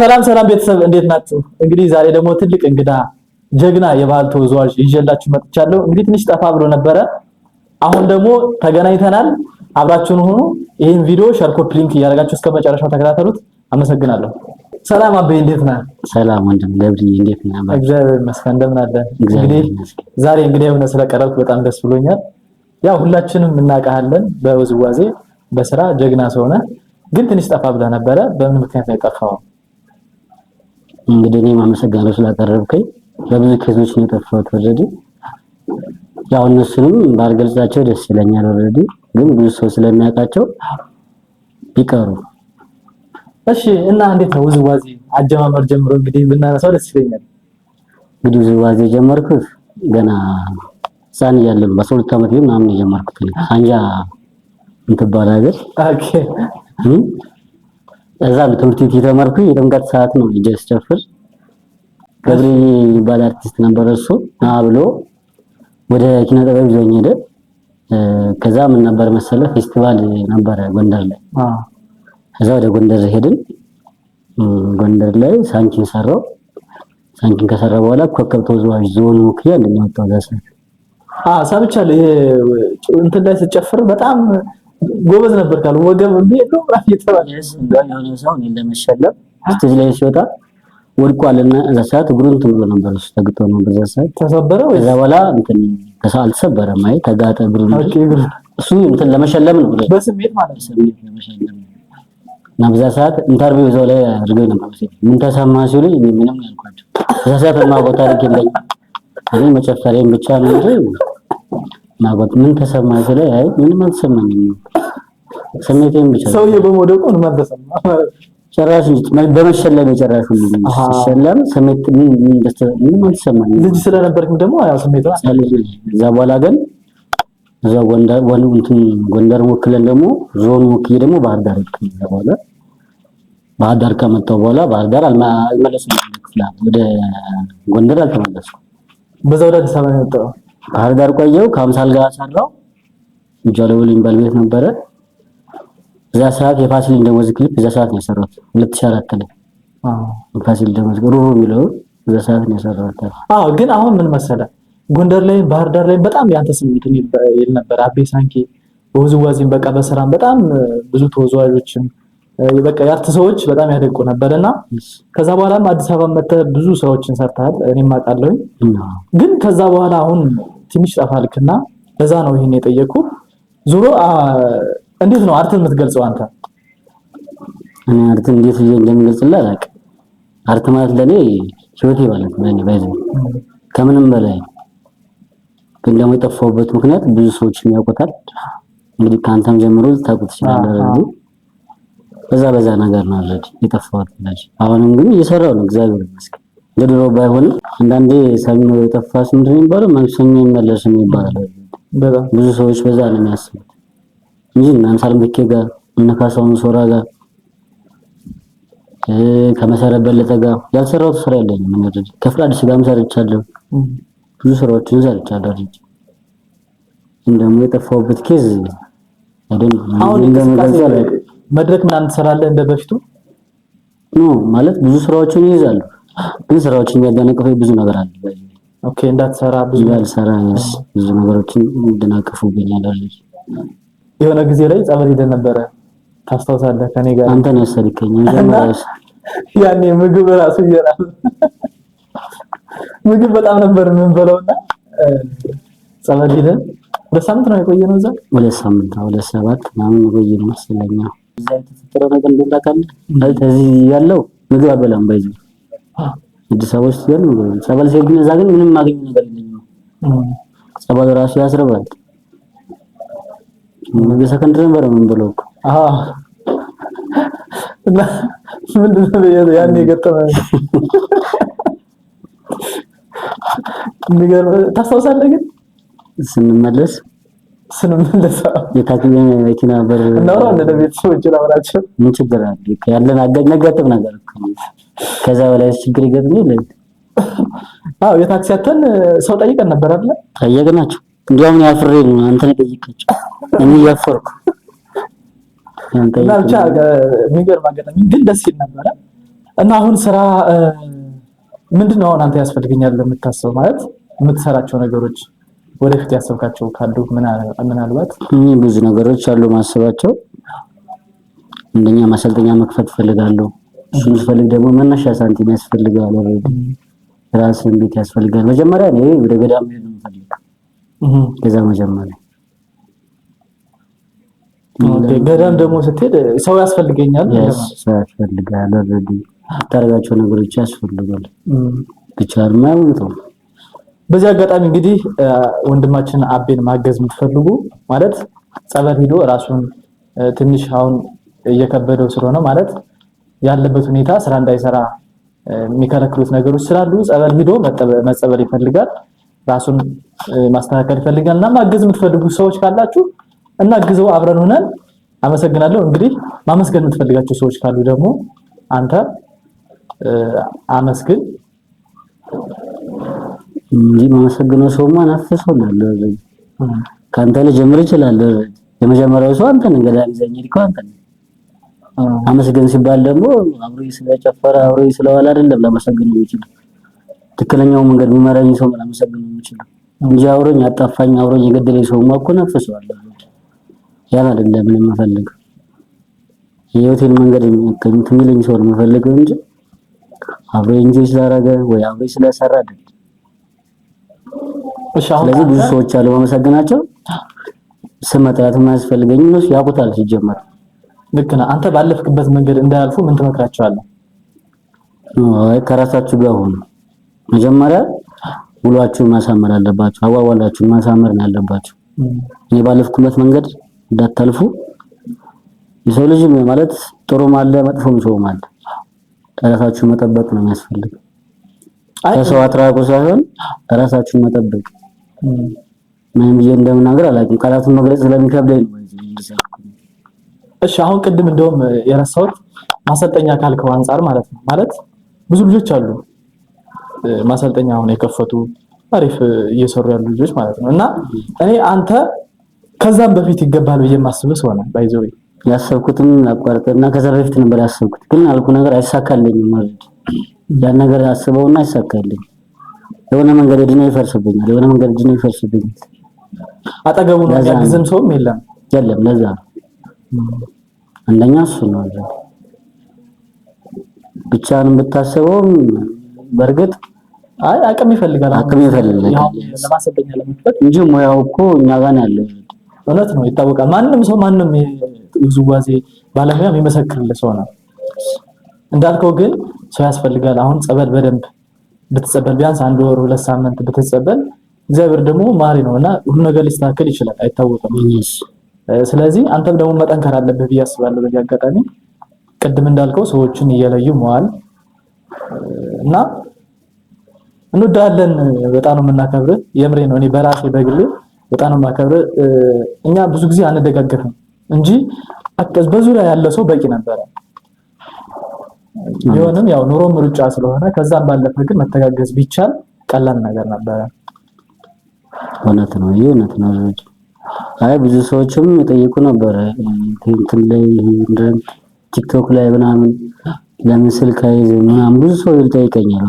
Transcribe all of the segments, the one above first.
ሰላም ቤተሰብ እንዴት ናችሁ? እንግዲህ ዛሬ ደግሞ ትልቅ እንግዳ ጀግና የባህል ተወዛዋዥ ይዤላችሁ መጥቻለሁ። እንግዲህ ትንሽ ጠፋ ብሎ ነበረ። አሁን ደግሞ ተገናኝተናል። አብራችሁን ሁኑ። ይሄን ቪዲዮ ሼር ኮፒ ሊንክ እያደረጋችሁ እስከ መጨረሻው ተከታተሉት። አመሰግናለሁ። ሰላም አበይ እንዴት ነህ? ሰላም ወንድም ገብሪ እንዴት ነህ? እግዚአብሔር ይመስገን። እንደምን አለ? እንግዲህ ዛሬ እንግዲህ የሆነ ስለቀረብኩ በጣም ደስ ብሎኛል። ያው ሁላችንም እናውቃለን በውዝዋዜ በስራ ጀግና ሰውነ፣ ግን ትንሽ ጠፋ ብለህ ነበረ። በምን ምክንያት ነው የጠፋው? እንግዲህ እኔ ማመሰግናለሁ ስላቀረብከኝ። በብዙ ኬዞች ነው የጠፋሁት ኦልሬዲ። ያው እነሱንም ባልገልጻቸው ደስ ይለኛል ኦልሬዲ፣ ግን ብዙ ሰው ስለሚያውቃቸው ቢቀሩ። እሺ እና እንዴት ነው ውዝዋዜ አጀማመር ጀምሮ እንግዲህ ብናነሳው ደስ ይለኛል። እንግዲህ ውዝዋዜ ጀመርኩት ገና ህፃን እያለሁ በ12 ዓመት ምናምን የጀመርኩት አንጃ እንትባል ሀገር። ኦኬ እዛ ትምህርት ቤት የተማርኩኝ የጥምቀት ሰዓት ነው ጀስት ጨፍር ገብሪ ባለ አርቲስት ነበር እሱ ብሎ ወደ ኪነ ጥበብ ይዞኝ ሄደ። ከዛ ምን ነበር መሰለ ፌስቲቫል ነበር ጎንደር ላይ። ከዛ ወደ ጎንደር ሄድን። ጎንደር ላይ ሳንኪን ሰራው። ሳንኪን ከሰራ በኋላ ኮከብ ተወዛዋዥ ዞን ወክያ እንደሚወጣው ዛሰት ሰምቻለሁ። ይሄ እንትን ላይ ሲጨፍር በጣም ጎበዝ ነበር ካሉ ወገብ እንዴት ነው ራፍ የተባለስ እንደሆነ ሰው እንደመሸለም ስቴጅ ላይ ሲወጣ ወድቋልና እዛ ሰዓት እግሩን ትብሎ ነበር እሱ ተግጦ ነው በዛ ሰዓት ተሰበረ ወይ? ከዛ በኋላ እንትን አልተሰበረም። አይ ተጋጠ እግሩን። ኦኬ እሱ እንትን ለመሸለም ነው በስሜት ማለት ነው። ስሜት ለመሸለም እና በዛ ሰዓት ኢንተርቪው እዛው ላይ አድርገው ነበር። ምን ተሰማ ሲሉኝ ምንም ያልኳቸው በዛ ሰዓት ማውቀው ታሪክ የለኝ። እኔ መጨፈሬን ብቻ ነው እንጂ ማውቀው ምን ተሰማ ሲሉኝ አይ ምንም አልተሰማኝም። ስሜቴን ብቻ ሰውዬው በመውደቁ ነው ተሰማ ጭራሽ በመሸለም የጨራሹ ሲሸለም ስሜት ምንም አልተሰማኝም። ልጅ ስለነበርኩ ደግሞ ያው ስሜት ነው። እዛ በኋላ ግን እዛ ጎንደር ወክለን ደግሞ ዞን ወክዬ ደግሞ ባህር ዳር ሄድኩኝ። በኋላ ባህር ዳር ከመጣሁ በኋላ ባህር ዳር አልመለስኩም። ወደ ጎንደር አልተመለስኩም። በዛው ወደ አዲስ አበባ ነው የመጣው። ባህር ዳር ቆየው ከአምሳል ጋር ሰራው። ጃለወልኝ ባልቤት ነበረ። እዛ ሰዓት የፋሲል ደሞዝ ክሊፕ እዛ ሰዓት ነው የሰራሁት 2004 ላይ። ፋሲል ደሞዝ ሩሩ የሚለው እዛ ሰዓት ነው የሰራሁት። ግን አሁን ምን መሰለ ጎንደር ላይ ባህር ዳር ላይ በጣም ያንተ ስሜት ይል ነበር። አቤ ሳንኪ በውዝዋዜም በቃ በስራም በጣም ብዙ ተወዛዋዦችም በቃ ያርት ሰዎች በጣም ያደቁ ነበርና ከዛ በኋላም አዲስ አበባ መጥተህ ብዙ ስራዎችን ሰርተሃል። እኔም አውቃለሁ። ግን ከዛ በኋላ አሁን ትንሽ ጠፋልክና ለዛ ነው ይሄን የጠየቁ። ዙሮ እንዴት ነው አርትን የምትገልጸው አንተ? እኔ አርትን እንዴት እንደምገልጽልህ አላውቅም። አርት ማለት ለኔ ህይወቴ ማለት ነው። ለኔ ባይዘው ከምንም በላይ ግን ደግሞ የጠፋሁበት ምክንያት ብዙ ሰዎች ያውቁታል። እንግዲህ ካንተም ጀምሮ ታውቁት ይችላል። በዛ ነገር ነው አይደል የጠፋሁት ልጅ። አሁንም ግን እየሰራሁ ነው እግዚአብሔር ይመስገን። ለድሮ ባይሆንም አንዳንዴ ሰኞ የጠፋ ምንድን ነው የሚባለው ማክሰኞ ይመለስ ይባላል። ብዙ ሰዎች በዛ ነው የሚያስቡት እንጂ እናንሳል ምኬ ጋር እነካሳውን ሶራ ጋር ከመሰረት በለጠ ጋር ያልሰራሁት ስራ የለኝም። እንግዲህ ከፍራዲስ ጋርም ሰርቻለሁ። ብዙ ስራዎችን ሰርቻለሁ። እንደውም የጠፋሁበት ኬዝ አሁን መድረክ ምናምን ትሰራለህ እንደ በፊቱ ነው ማለት ብዙ ስራዎችን ይይዛሉ። ግን ስራዎችን የሚያደናቅፈው ብዙ ነገር አለ። ኦኬ እንዳትሰራ ብዙ ያልሰራኝስ ብዙ ነገሮችን እንደናቀፉብኛል አይደል። የሆነ ጊዜ ላይ ጸበል ሄደን ነበረ ታስታውሳለህ? ከኔ ጋር አንተ ነው ያሰርከኝ ያኔ ምግብ ራሱ ይያራል። ምግብ በጣም ነበር ምን በለውና ጸበል ሄደን በሳምንት ነው የቆየነው እዛ። ወደ ሳምንት ወደ 7 ምናምን ቆየን መሰለኝ። እዛ የተፈጠረው ነገር እንደታውቃለህ ማለት እዚህ ያለው ምግብ አበላም ባይዙ አዲስ አበባ ውስጥ ያለው ጸበል ሲሄድ እዛ ግን ምንም ማግኘት ነገር የለኝም። ጸበል ራሱ ያስረባል። ምግብ ሰከንድ ነበር ምን ብለው ምንድነው ያኔ የገጠመኝ ነገር ታስታውሳለህ? ግን ስንመለስ የታክሲ መኪና በር ነው እንደ ቤተሰቦች ላወራቸው ምን ችግር አለ? ያለን አጋጭ ነገር እኮ ከዛ በላይ ችግር ይገጥማል። የታክሲ አተን ሰው ጠይቀን ነበር አይደል? ጠየቅናቸው። እንዲያውም ያፍሬ ነው አንተ ነው ጠይቀች እኔ ያፈርኩ እና ብቻ የሚገርም አጋጣሚ ግን ደስ ይል ነበረ። እና አሁን ስራ ምንድነው አሁን አንተ ያስፈልገኛል ለምታስበው ማለት የምትሰራቸው ነገሮች ወደፊት ያሰብካቸው ካሉ ምናልባት? ብዙ ነገሮች አሉ ማስባቸው። እንደኛ ማሰልጠኛ መክፈት ፈልጋለሁ። እሱን ስፈልግ ደግሞ መነሻ ሳንቲም ያስፈልጋል። ራስን ቤት ያስፈልጋል። መጀመሪያ እኔ ወደ ገዳም ሄድ ነው የምፈልገው። ከዛ መጀመሪያ ገዳም ደግሞ ስትሄድ ሰው ያስፈልገኛል። ሰው ያስፈልጋል። ኦልሬዲ ታረጋቸው ነገሮች ያስፈልጋል። ብቻ ነው። በዚህ አጋጣሚ እንግዲህ ወንድማችን አቤን ማገዝ የምትፈልጉ ማለት ጸበል ሄዶ ራሱን ትንሽ አሁን እየከበደው ስለሆነ ማለት ያለበት ሁኔታ ስራ እንዳይሰራ የሚከለክሉት ነገሮች ስላሉ ጸበል ሄዶ መጸበል ይፈልጋል። ራሱን ማስተካከል ይፈልጋልና ማገዝ የምትፈልጉ ሰዎች ካላችሁ እናግዘው፣ አብረን ሆነን። አመሰግናለሁ። እንግዲህ ማመስገን የምትፈልጋቸው ሰዎች ካሉ ደግሞ አንተ አመስግን። ማመሰግነው ሰውማ ናፈሰውናል። ካንተ ልጀምር ይችላል። የመጀመሪያው ሰው አንተ ነህ። ገዳም ይዘኝ ሊቆ አንተ ነህ። አመስገን ሲባል ደግሞ አብሮ ስለጨፈረ አብሮ ስለዋለ አይደለም ለማመስገን የሚችል ትክክለኛው መንገድ የሚመራኝ ሰው ለማመስገን የሚችል እንጂ አብሮኝ አጣፋኝ አብሮኝ የገደለኝ ሰውማ እኮ ናፈሰዋል። ያን አይደለም ምን የምፈልገው የህይወቴን መንገድ የሚለኝ ሰው ነው የምፈልገው እንጂ አብሮ እንጂ ስላደረገ ወይ አብሮ ስለሰራ አይደለም። ስለዚህ ብዙ ሰዎች አሉ ማመሰግናቸው ስም መጥራት የማያስፈልገኝ እነሱ ያውቁታል ሲጀመር። ልክ ነህ። አንተ ባለፍክበት መንገድ እንዳያልፉ ምን ትመክራቸዋለህ? አይ ከራሳችሁ ጋር ሆኖ መጀመሪያ ውሏችሁን ማሳመር አለባችሁ። አዋዋላችሁን ማሳመር ነው ያለባችሁ። እኔ ባለፍኩበት መንገድ እንዳታልፉ። የሰው ልጅ ማለት ጥሩም አለ መጥፎም ሰውም አለ። ራሳችሁን መጠበቅ ነው የሚያስፈልገው። ከሰው አትራቁ ሳይሆን ራሳችሁን መጠበቅ። ምንም እንደምናገር አላውቅም፣ ቃላቱን መግለጽ ስለሚከብደኝ ነው። እሺ አሁን ቅድም እንደውም የረሳሁት ማሰልጠኛ ካልከው አንፃር ማለት ነው። ማለት ብዙ ልጆች አሉ ማሰልጠኛ አሁን የከፈቱ አሪፍ እየሰሩ ያሉ ልጆች ማለት ነው። እና እኔ አንተ ከዛም በፊት ይገባል ብዬ የማስበው ሰው ነኝ። ባይዘው ያሰብኩትን አቋርጠና ከዛ በፊት ነበር ያሰብኩት፣ ግን አልኩ ነገር አይሳካልኝም ማለት ያን ነገር አስበውና አይሳካልኝ። የሆነ መንገድ ድና ይፈርስብኛል፣ የሆነ መንገድ ድና ይፈርስብኛል። አጠገቡ ነው ያግዝም ሰውም የለም። ለዛ አንደኛ እሱ ነው ብቻህን ብታስበው በርግጥ አቅም ይፈልጋል። ያው ለማሰልጠኛ ለመክፈት እንጂ ሙያው እኮ እኛ ጋር ነው ያለው። እውነት ነው ይታወቃል። ማንም ውዝዋዜ ባለሙያ የሚመሰክርልህ ሰው ነው። እንዳልከው ግን ሰው ያስፈልጋል። አሁን ጸበል በደንብ ብትጸበል ቢያንስ 1 ወር 2 ሳምንት ብትጸበል እግዚአብሔር ደግሞ ማሪ ነውና ሁሉ ነገር ሊስተካከል ይችላል፣ አይታወቅም። ስለዚህ አንተም ደግሞ መጠንከር አለብህ ብዬ አስባለሁ። በዚህ አጋጣሚ ቅድም እንዳልከው ሰዎችን እየለዩ መዋል እና እንወዳለን። በጣም ነው የምናከብርህ። የምሬ ነው። እኔ በራሴ በግሌ በጣም ነው የማከብርህ። እኛ ብዙ ጊዜ አንደጋገፍም እንጂ በዙሪያ ያለ ሰው በቂ ነበረ። ቢሆንም ያው ኑሮም ሩጫ ስለሆነ ከዛም ባለፈ ግን መተጋገዝ ቢቻል ቀላል ነገር ነበረ። እውነት ነው። አይ ብዙ ሰዎችም የጠየቁ ነበር እንትን ላይ ቲክቶክ ላይ ምናምን ለምን ስልክ አይዝም ምናምን ብዙ ሰው ይጠይቀኛል።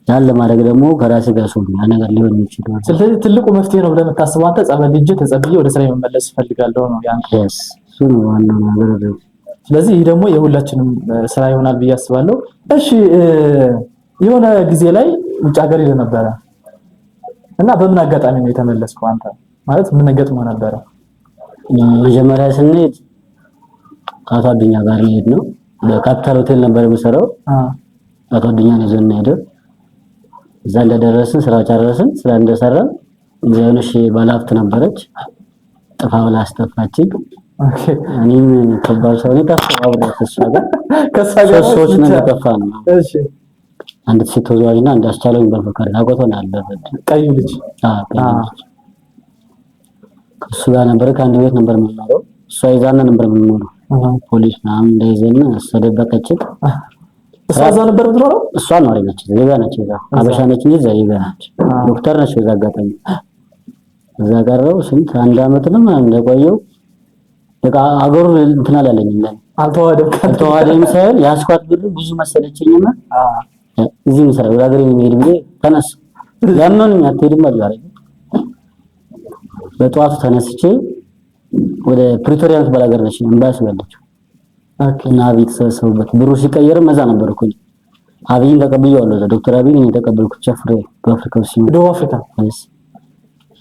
ያን ለማድረግ ደግሞ ከራሴ ጋር ሰው ነገር ሊሆን ይችላል። ስለዚህ ትልቁ መፍትሄ ነው ብለህ የምታስበው አንተ ጸበል ሂጅ ተጸብዬ ወደ ስራ መመለስ ፈልጋለሁ ነው ያንተ? እሱ ነው ዋናው ነገር። ስለዚህ ይሄ ደግሞ የሁላችንም ስራ ይሆናል ብዬ አስባለሁ። እሺ የሆነ ጊዜ ላይ ውጭ ሀገር ሄደ ነበረ እና በምን አጋጣሚ ነው የተመለስከው አንተ? ማለት ምን ገጥሞ ነበረ? መጀመሪያ ስንሄድ ከአቶ አዱኛ ጋር ሄድ ነው። በካፒታል ሆቴል ነበር የምሰራው። አቶ አዱኛ ነው ዘና ሄደ። እዛ እንደደረስን ስራ ጨረስን። ስራ እንደሰራን እዚያውንሽ ባለሀብት ነበረች ጥፋ ብላ አስጠፋችኝ። ኦኬ እኔም ከባድ ሰው ነኝ። ታስባው ከሷ ሰዎች ነው ተጠፋን። እሺ አንድ ሴት ተወዛዋዥና አንድ አስቻለው በፈቃድ አቆቶን አለበት ቀይ ልጅ እሱ ጋር ነበር። ከአንድ ቤት ነበር የምንኖረው። እሷ ይዛና ነበር የምንኖረው። ፖሊስ ምናምን እንዳይዘና አሰደበቀችን። እሷ እዛ ነበር የምትኖረው። እሷ ነው ነች፣ ዜጋ ነች። እዛ አበሻ ነች እንጂ ዜጋ ነች። ዶክተር ነች። እዛ አጋጣሚ እዛ ቀረው ስንት 1 አመት ነው እንደቆየው በቃ አገሩ እንትን አላለኝም። አልተዋደም ሳይሆን ያስኳት ብር ብዙ መሰለችኝና እዚህ ምስራ ወደ ሀገሬ የሚሄድ ብዬ ተነስ ለምን አትሄድም አልኩ። በጠዋቱ ተነስቼ ወደ ፕሪቶሪያ የምትባል ሀገር ነች ኤምባሲ ያለችው እና አብይ ተሰበሰቡበት ብሩ ሲቀየርም እዛ ነበርኩ። አብይን ተቀብዬዋለሁ። ዶክተር አብይን የተቀበልኩት ጨፍሬ በአፍሪካ ውስጥ ደቡብ አፍሪካ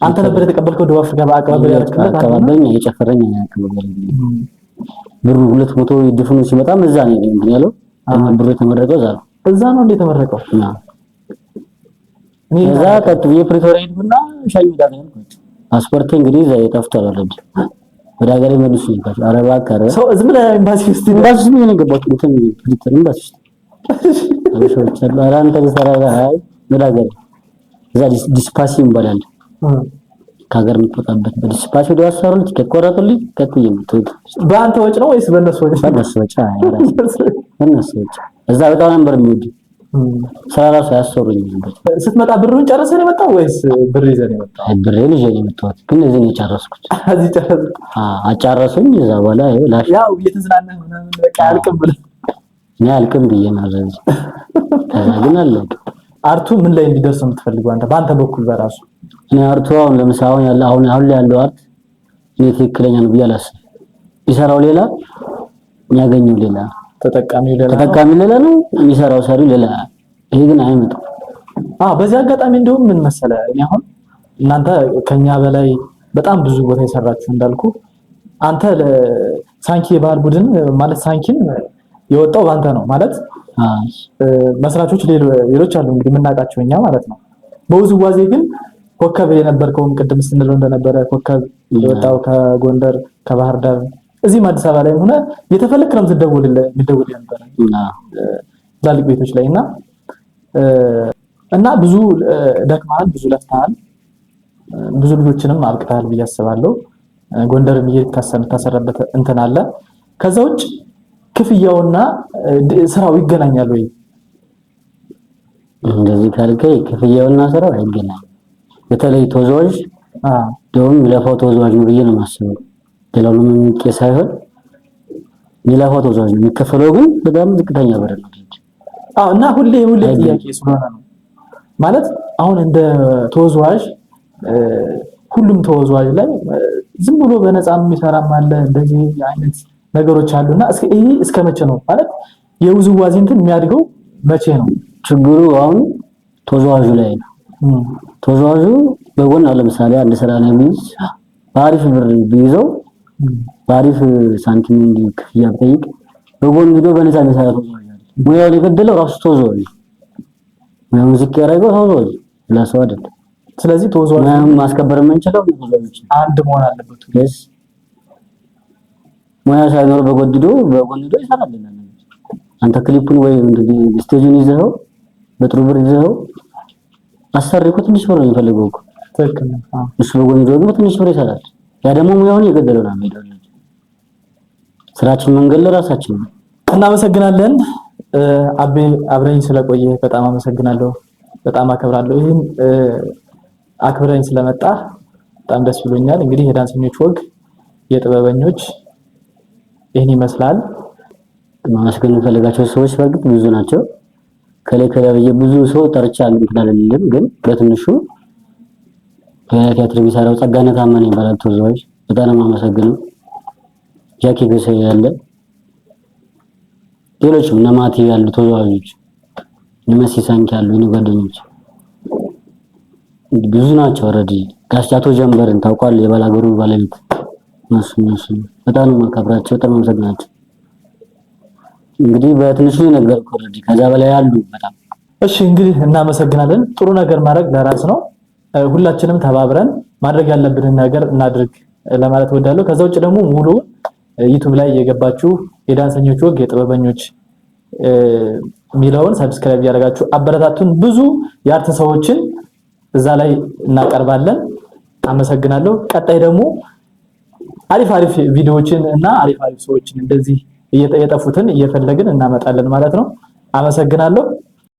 አንተ ነበር የተቀበልከው? ደቡብ አፍሪካ በአቀባበል ያደረክለት አቀባበል የጨፈረኝ ያቀባበል ብሩ 200 ድፍኑ ሲመጣም እዛ ነው እንትን ያለው። ብሩ የተመረቀው እዛ ነው እንደ ተመረቀው እዛ ቀጥዬ ፕሪቶሪያ ሄድኩና ሻኝ ዳገኝ ፓስፖርት እንግዲህ እዛ የጠፍቷል አለኝ። ወደ ሀገሬ መልሱኝ ይባል አረባ ካረ ሰው ዝም ብለህ ኤምባሲ ውስጥ ምን የገባሁት እንትን ፕሪቶሪያ ኤምባሲ ውስጥ አራንተ ተሰራራ ወደ ሀገሬ እዛ ዲስፓሲ ይባላል። ከሀገር የምትወጣበት በዲስፓሲ ወደ አሰሩልኝ ቲኬት ቆረጡልኝ። ቀጥዬ የምትወጣ በአንተ ወጭ ነው ወይስ በእነሱ ወጭ? በእነሱ ወጭ በእነሱ ወጭ። እዛ በጣም ነበር የሚወድ ሰራራሱ ያሰሩኝ ነበር። ስትመጣ ብሩን ጨርሰህ ነው የመጣው ወይስ ብር ይዘህ ነው የመጣው? ብሬን ይዤ ነው የመጣሁት፣ ግን እዚህ ነው የጨረስኩት። እዚህ ጨረስኩ። አጫረሱኝ። እዛ በኋላ ላሽ ያው እየተዝናናህ ምናምን በቃ አልቅም ብለህ እኔ አልቅም ብዬ ነው አዘዝ። ከዛ ግን አለቀ። አርቱ ምን ላይ እንዲደርስ የምትፈልገው አንተ በአንተ በኩል በራሱ? እኔ አርቱ አሁን ለምሳሌ አሁን ያለው አርት እኔ ትክክለኛ ነው ብዬ አላስብም። ይሰራው ሌላ የሚያገኘው ሌላ ተጠቃሚ ሌላ ነው የሚሰራው ሰሪው ሌላ። ይሄ ግን አይመጣም። በዚህ አጋጣሚ እንደውም ምን መሰለህ እኔ አሁን እናንተ ከኛ በላይ በጣም ብዙ ቦታ የሰራችሁ እንዳልኩ አንተ ለሳንኪ የባህል ቡድን ማለት ሳንኪን የወጣው ባንተ ነው ማለት መስራቾች ሌሎች አሉ እንግዲህ የምናውቃቸው እኛ ማለት ነው። በውዝዋዜ ግን ኮከብ የነበርከውም ቅድም ስንለው እንደነበረ ኮከብ የወጣው ከጎንደር ከባህር ዳር እዚህም አዲስ አበባ ላይ ሆነ የተፈለክ ነው የምትደውል ነበር ትላልቅ ቤቶች ላይ እና ብዙ ደክመሃል፣ ብዙ ለፍተሃል፣ ብዙ ልጆችንም አብቅተሃል ብዬ አስባለሁ። ጎንደርም የምታሰራበት እንትን አለ። ከዛ ውጭ ክፍያውና ስራው ይገናኛል ወይ? እንደዚህ ካልከኝ ክፍያውና ስራው አይገናኝም። በተለይ ተወዛዋዥ ደውም ለፎቶ ተወዛዋዥ ነው ብዬ ነው የማስበው። ሌላውንም ቄስ ሳይሆን ለፎቶ ተወዛዋዥ ነው የሚከፈለው፣ ግን በጣም ዝቅተኛ ብር ነው። እና ሁሌ ጥያቄ ስለሆነ ነው ማለት አሁን እንደ ተወዛዋዥ ሁሉም ተወዛዋዥ ላይ ዝም ብሎ በነፃ የሚሰራም አለ እንደዚህ አይነት ነገሮች አሉና እስከ መቼ ነው ማለት የውዝዋዜ እንትን የሚያድገው መቼ ነው? ችግሩ አሁን ተወዛዋዡ ላይ ነው። ተወዛዋዡ በጎን ለምሳሌ አንድ ስራ ላይ ቢይዝ ባሪፍ ብር ቢይዘው ባሪፍ ሳንቲም እንዲ ክፍያ ቢጠይቅ በጎን ሄዶ በነፃ የሚሰራ ተወዛዋዥ አለ። ሙያው የገደለው ራሱ ተወዛዋዥ ሙያውን ዝቅ ያደረገው ተወዛዋዥ ለሰው አይደለም። ስለዚህ ተወዛዋዥ ማስከበር የምንችለው ተወዛዋዥ አንድ መሆን አለበት። ሙያ ሳይኖር በጎን ሄዶ ይሰራልናል። አንተ ክሊፑን ወይ እንደዚህ ስቴጁን ይዘው በጥሩ ብር ይዘው አሰሪኩ ትንሽ ብር ነው የሚፈልገው እኮ ትክክል ነው። እሱ በጎን ሄዶ ግን ትንሽ ብር ይሰራል። ያ ደግሞ ሙያውን የገደለው ነው የሚሄደው። ስራችን መንገድ ለራሳችን ነው። እናመሰግናለን። አብረኝ ስለቆየ በጣም አመሰግናለሁ። በጣም አከብራለሁ። ይሄን አክብረኝ ስለመጣ በጣም ደስ ብሎኛል። እንግዲህ የዳንሰኞች ወግ የጥበበኞች ይሄን ይመስላል። ማመስገን የምፈልጋቸው ሰዎች በእርግጥ ብዙ ናቸው። ከላይ ብዙ ሰው ጠርቻለሁ እንላለን፣ ግን በትንሹ ከቲያትር ቢሰራው ጸጋነት አመነ ይባላል ተወዛዋዥ፣ በጣም የማመሰግነው። ጃኪ ገሰ ያለ ሌሎችም እነ ማቲ ያሉ ተወዛዋዦች እነ መሲ ሳንኪ ያሉ እነ ጓደኞች ብዙ ናቸው። ኦሬዲ ጋሻቶ ጀንበርን ታውቃለህ? የባላገሩ ባለቤት ነሱ በጣም ማከብራቸው፣ በጣም አመሰግናቸው። እንግዲህ በትንሹ ነገርኩህ ኦሬዲ፣ ከዛ በላይ ያሉ በጣም እሺ። እንግዲህ እናመሰግናለን። ጥሩ ነገር ማድረግ ለራስ ነው። ሁላችንም ተባብረን ማድረግ ያለብንን ነገር እናድርግ ለማለት ወዳለሁ። ከዛ ውጭ ደግሞ ሙሉ ዩቲዩብ ላይ የገባችሁ የዳንሰኞች ወግ የጥበበኞች ሚለውን ሰብስክራይብ ያደርጋችሁ አበረታቱን። ብዙ የአርት ሰዎችን እዛ ላይ እናቀርባለን። አመሰግናለሁ። ቀጣይ ደግሞ አሪፍ ቪዲዮዎችን እና አሪፍ ሰዎችን እንደዚህ የጠፉትን እየፈለግን እናመጣለን ማለት ነው። አመሰግናለሁ።